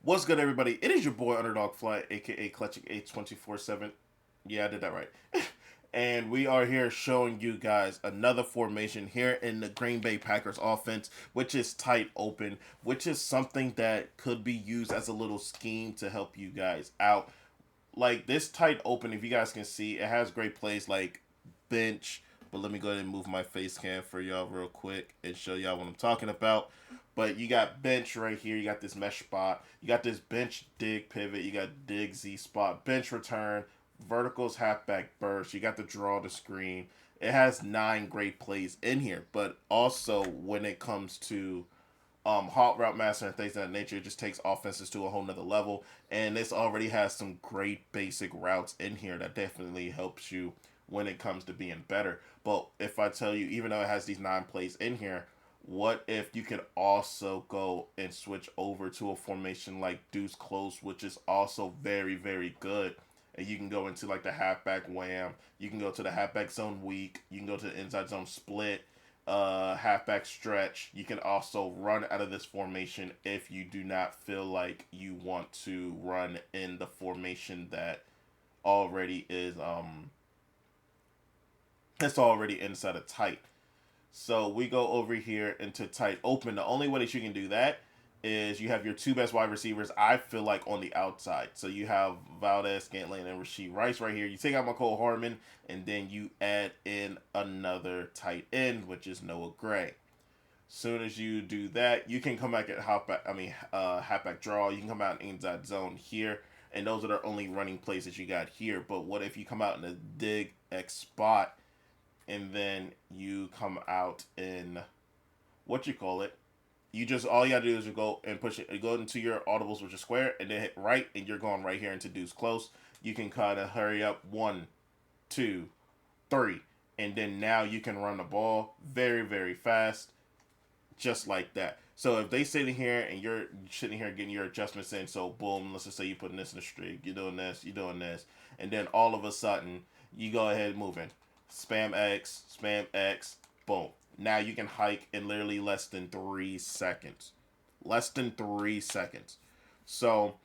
What's good, everybody? It is your boy Underdog Fly, aka Clutching 824/7. Yeah, I did that right. And we are here showing you guys another formation here in the Green Bay Packers offense, which is tight open, which is something that could be used as a little scheme to help you guys out. Like this tight open, if you guys can see, it has great plays like bench. But let me go ahead and move my face cam for y'all real quick and show y'all what I'm talking about. But you got bench right here. You got this mesh spot. You got this bench dig pivot. You got dig Z spot. Bench return. Verticals halfback burst. You got the draw the screen. It has 9 great plays in here. But also when it comes to hot route master and things of that nature, it just takes offenses to a whole nother level. And this already has some great basic routes in here that definitely helps you when it comes to being better. But if I tell you, even though it has these 9 plays in here, what if you could also go and switch over to a formation like deuce close, which is also very, very good. And you can go into like the halfback wham. You can go to the halfback zone weak. You can go to the inside zone split, halfback stretch. You can also run out of this formation if you do not feel like you want to run in the formation that already is it's already inside of tight. So we go over here into tight open. The only way that you can do that is you have your 2 best wide receivers, I feel like, on the outside. So you have Valdez, Scantling, and Rasheed Rice right here. You take out McCole Harmon, and then you add in another tight end, which is Noah Gray. Soon as you do that, you can come back at halfback draw. You can come out in inside zone here, and those are the only running plays that you got here. But what if you come out in a dig X spot, and then you come out in what you call it? You just all you gotta do is you go and push it, go into your audibles, which is square, and then hit right, and you're going right here into deuce close. You can kind of hurry up 1, 2, 3, and then now you can run the ball very, very fast, just like that. So if they sitting here and you're sitting here getting your adjustments in, so boom, let's just say you're putting this in a streak, you're doing this, and then all of a sudden you go ahead and move in, spam X, boom. Now you can hike in literally less than 3 seconds, less than 3 seconds. So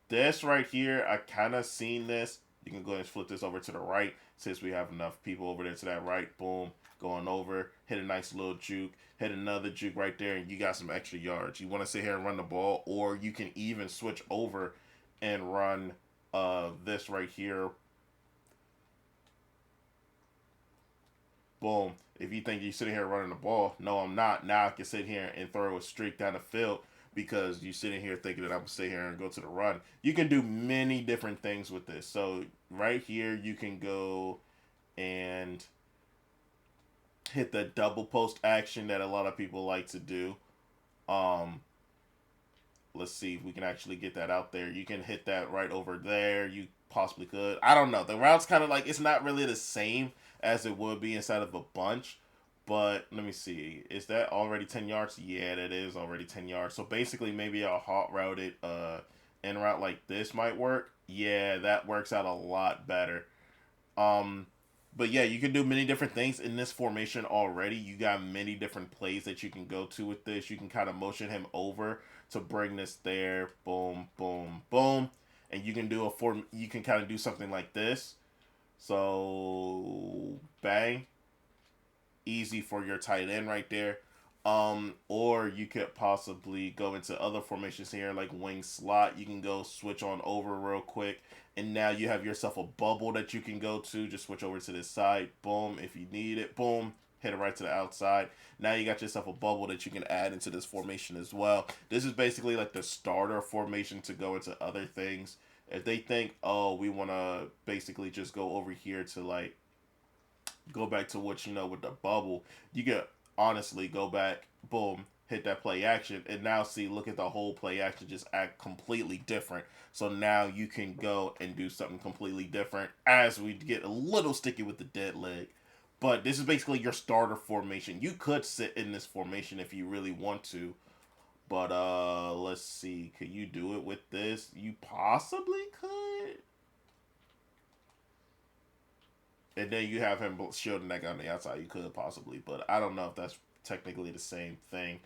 this right here, I kind of seen this. You can go ahead and flip this over to the right since we have enough people over there to that right. Boom, going over, hit a nice little juke, hit another juke right there, and you got some extra yards. You want to sit here and run the ball, or you can even switch over and run this right here. Boom. If you think you're sitting here running the ball, no, I'm not. Now I can sit here and throw a streak down the field because you're sitting here thinking that I'm gonna sit here and go to the run. You can do many different things with this. So right here, you can go and hit the double post action that a lot of people like to do. Um, let's see if we can actually get that out there. You can hit that right over there. You possibly could. I don't know. The route's kind of like it's not really the same as it would be inside of a bunch. But let me see. Is that already 10 yards? Yeah, that is already 10 yards. So basically, maybe a hot routed in route like this might work. Yeah, that works out a lot better. Um, but yeah, you can do many different things in this formation already. You got many different plays that you can go to with this. You can kind of motion him over to bring this there. Boom, boom, boom. And you can do a form. You can kind of do something like this. So bang, easy for your tight end right there. Or you could possibly go into other formations here, like wing slot. You can go switch on over real quick, and now you have yourself a bubble that you can go to. Just switch over to this side. Boom, if you need it. Boom, hit it right to the outside. Now you got yourself a bubble that you can add into this formation as well. This is basically like the starter formation to go into other things. If they think, oh, we want to basically just go over here to like go back to what you know with the bubble, you can honestly go back, boom, hit that play action, and now see, look at the whole play action just act completely different. So now you can go and do something completely different as we get a little sticky with the dead leg. But this is basically your starter formation. You could sit in this formation if you really want to. But let's see. Could you do it with this? You possibly could. And then you have him shielding that guy on the outside. You could possibly, but I don't know if that's technically the same thing.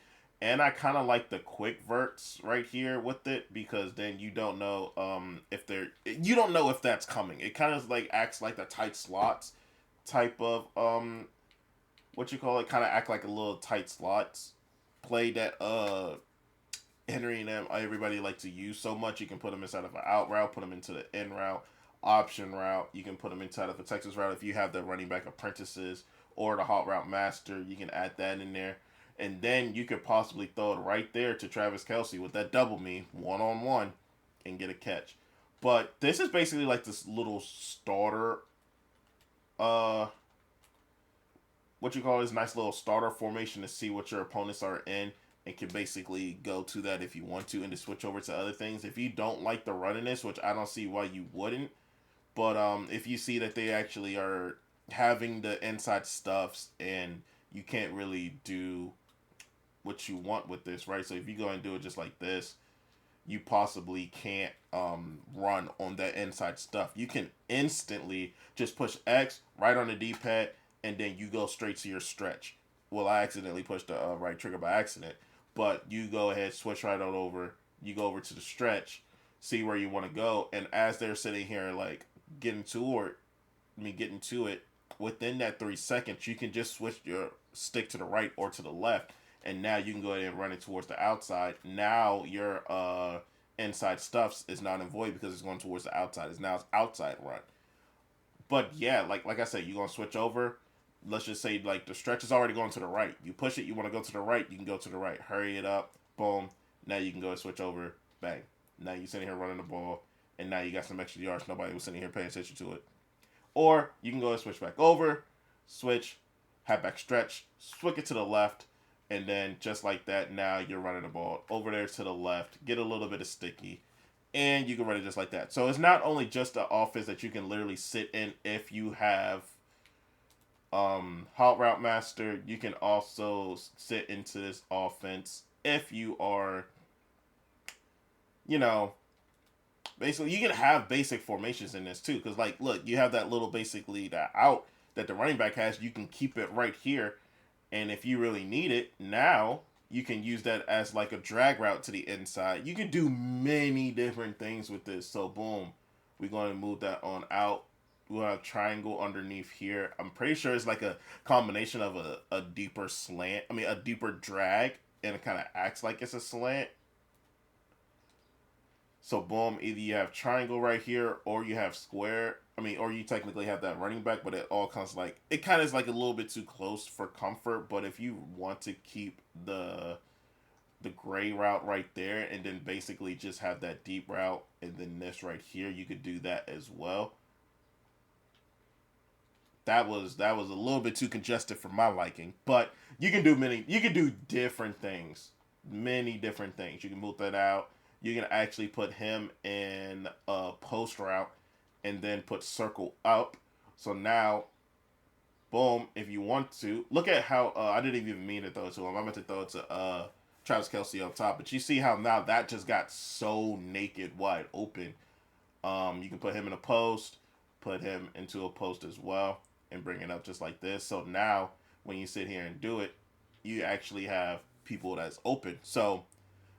And I kind of like the quick verts right here with it because then you don't know if they're you don't know if that's coming. It kind of like acts like the tight slots type of what you call it, kind of act like a little tight slots play that Henry and them everybody like to use so much. You can put them inside of an out route, put them into the in route, option route. You can put them inside of a Texas route if you have the running back apprentices or the hot route master. You can add that in there, and then you could possibly throw it right there to Travis Kelsey with that double me 1-on-1 and get a catch. But this is basically like this little starter, uh, what you call this nice little starter formation to see what your opponents are in and can basically go to that if you want to and to switch over to other things. If you don't like the runniness, which I don't see why you wouldn't, but if you see that they actually are having the inside stuffs and you can't really do what you want with this, right? So if you go and do it just like this, you possibly can't run on that inside stuff. You can instantly just push X right on the D-pad and then you go straight to your stretch. Well, I accidentally pushed the right trigger by accident, but you go ahead, switch right on over. You go over to the stretch, see where you want to go, and as they're sitting here like getting to it, within that 3 seconds, you can just switch your stick to the right or to the left, and now you can go ahead and run it towards the outside. Now your inside stuffs is not in void because it's going towards the outside. It's now outside run. But yeah, like I said, you're gonna switch over. Let's just say like the stretch is already going to the right. You push it, you want to go to the right, you can go to the right. Hurry it up, boom. Now you can go and switch over, bang. Now you're sitting here running the ball, and now you got some extra yards. Nobody was sitting here paying attention to it. Or you can go and switch back over, switch, halfback stretch, switch it to the left, and then just like that, now you're running the ball over there to the left, get a little bit of sticky, and you can run it just like that. So it's not only just the offense that you can literally sit in if you have hot route master, you can also sit into this offense if you are, you know, basically you can have basic formations in this too. Because like, look, you have that little basically that out that the running back has. You can keep it right here, and if you really need it, now you can use that as like a drag route to the inside. You can do many different things with this. So boom, we're going to move that on out. We'll have triangle underneath here. I'm pretty sure it's like a combination of a deeper slant. I mean, a deeper drag, and it kind of acts like it's a slant. So boom, either you have triangle right here, or you have square. I mean, or you technically have that running back, but it all comes like it kind of is like a little bit too close for comfort. But if you want to keep the gray route right there, and then basically just have that deep route, and then this right here, you could do that as well. That was a little bit too congested for my liking, but you can do different things, many different things. You can move that out. You can actually put him in a post route and then put circle up. So now, boom, if you want to look at how I didn't even mean to throw it to him. I meant to throw it to Travis Kelsey up top, but you see how now that just got so naked wide open. You can put him in a post, put him into a post as well, and bring it up just like this. So now when you sit here and do it, you actually have people that's open. So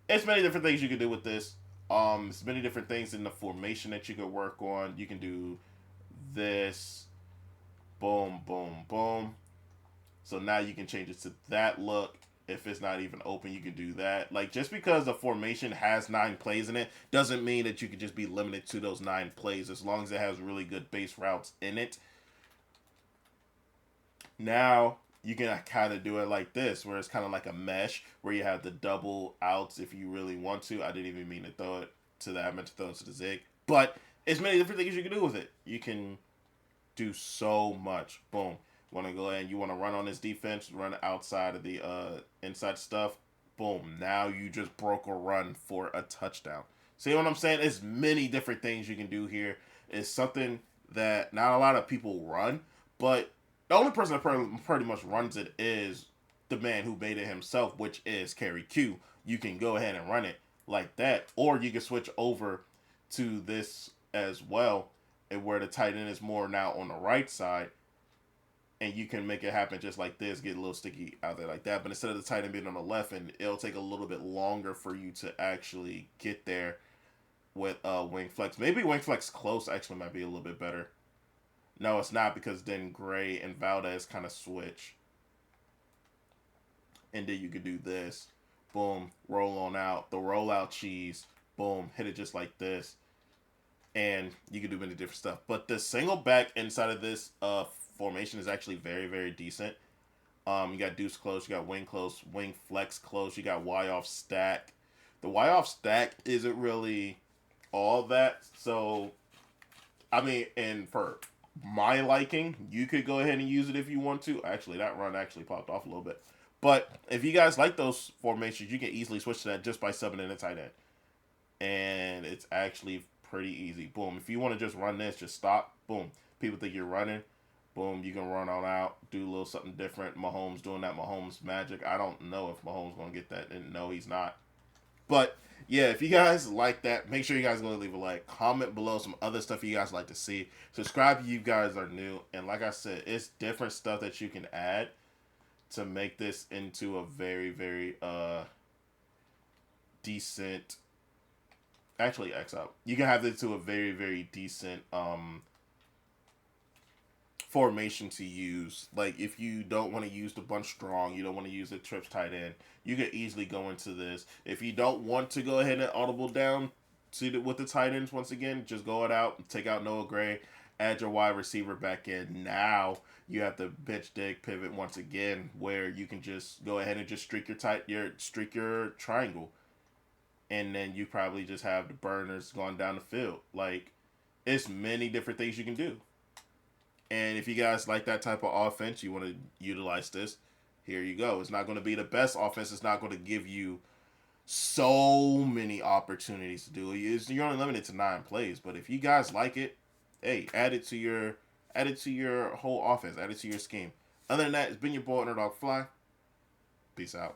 it's many different things you can do with this. It's many different things in the formation that you could work on. You can do this, boom, boom, boom. So now you can change it to that look. If it's not even open, you can do that. Like, just because the formation has 9 plays in it doesn't mean that you can just be limited to those 9 plays. As long as it has really good base routes in it, now you can kind of do it like this, where it's kind of like a mesh, where you have the double outs if you really want to. I didn't even mean to throw it to that. I meant to throw it to the zig. But it's many different things you can do with it. You can do so much. Boom. Want to go ahead and you want to run on this defense, run outside of the inside stuff. Boom. Now you just broke a run for a touchdown. See what I'm saying? There's many different things you can do here. It's something that not a lot of people run, but the only person that pretty much runs it is the man who made it himself, which is Carry Q. You can go ahead and run it like that, or you can switch over to this as well, and where the tight end is more now on the right side, and you can make it happen just like this, get a little sticky out there like that. But instead of the tight end being on the left, and it'll take a little bit longer for you to actually get there with wing flex. Maybe wing flex close actually might be a little bit better. No, it's not, because then Gray and Valdez kind of switch, and then you could do this. Boom, roll on out the rollout cheese. Boom, hit it just like this, and you can do many different stuff. But the single back inside of this formation is actually very, very decent. You got deuce close, you got wing close, wing flex close, you got Y off stack. The Y off stack isn't really all that. So, I mean, and for my liking, you could go ahead and use it if you want to. Actually, that run actually popped off a little bit. But if you guys like those formations, you can easily switch to that just by subbing in a tight end. And it's actually pretty easy. Boom. If you want to just run this, just stop. Boom. People think you're running. Boom. You can run on out, do a little something different. Mahomes doing that Mahomes magic. I don't know if Mahomes going to get that. And no, he's not. But yeah, if you guys like that, make sure you guys go leave a like. Comment below some other stuff you guys like to see. Subscribe if you guys are new. And like I said, it's different stuff that you can add to make this into a very, very decent. Actually, X up. You can have this to a very, very decent formation to use. Like, if you don't want to use the bunch strong, you don't want to use the trips tight end, you could easily go into this. If you don't want to go ahead and audible down with the tight ends, once again, just go it out, take out Noah Gray, add your wide receiver back in. Now you have the bench dig pivot once again, where you can just go ahead and just streak your triangle, and then you probably just have the burners going down the field. Like, it's many different things you can do. And if you guys like that type of offense, you want to utilize this, here you go. It's not going to be the best offense. It's not going to give you so many opportunities to do it. You're only limited to 9 plays. But if you guys like it, hey, add it to your whole offense. Add it to your scheme. Other than that, it's been your boy Underdog Fly. Peace out.